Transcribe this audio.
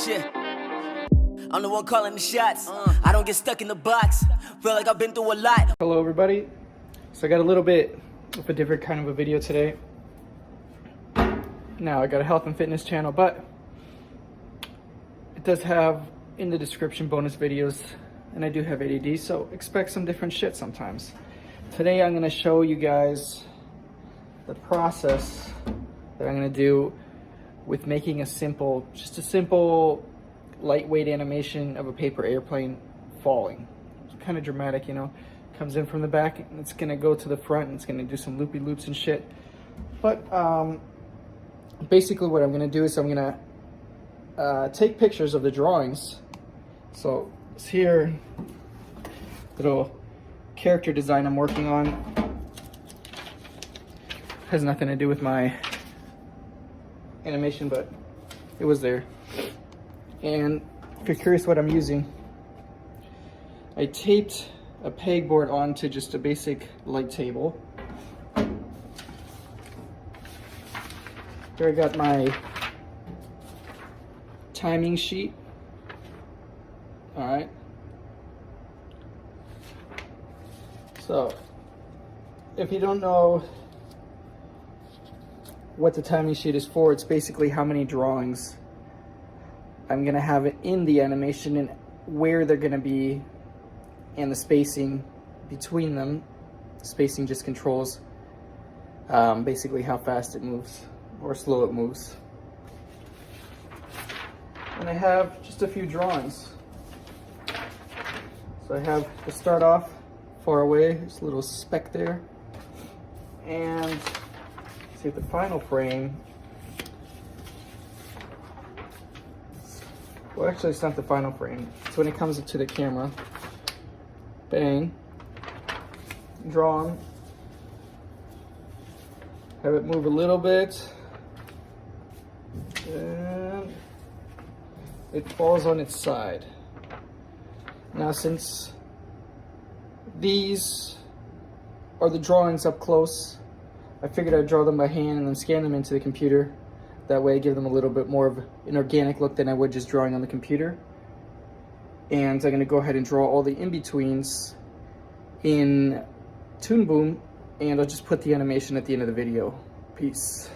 Shit. I'm the one calling the shots. I don't get stuck in the box. Feel like I've been through a lot. Hello everybody. So I got a little bit of a different kind of a video today. Now I got a health and fitness channel, but it does have in the description bonus videos, and I do have ADD, so expect some different shit sometimes. Today I'm going to show you guys the process that I'm going to do with making just a simple lightweight animation of a paper airplane falling. It's kind of dramatic, you know. Comes in from the back and it's gonna go to the front and it's gonna do some loopy loops and shit. But basically what I'm gonna do is I'm gonna take pictures of the drawings. So it's here, little character design I'm working on. Has nothing to do with my animation, but it was there. And if you're curious what I'm using, I taped a pegboard onto just a basic light table. Here I got my timing sheet. All right. So if you don't know what the timing sheet is for, it's basically how many drawings I'm gonna have it in the animation and where they're gonna be and the spacing between them. The spacing just controls basically how fast it moves or slow it moves. And I have just a few drawings. So I have to start off far away, there's a little speck there, and see at the final frame. Well, actually, it's not the final frame. It's when it comes to the camera. Bang. Drawn. Have it move a little bit. And it falls on its side. Now, since these are the drawings up close, I figured I'd draw them by hand and then scan them into the computer. That way I give them a little bit more of an organic look than I would just drawing on the computer. And I'm gonna go ahead and draw all the in-betweens in Toon, and I'll just put the animation at the end of the video. Peace.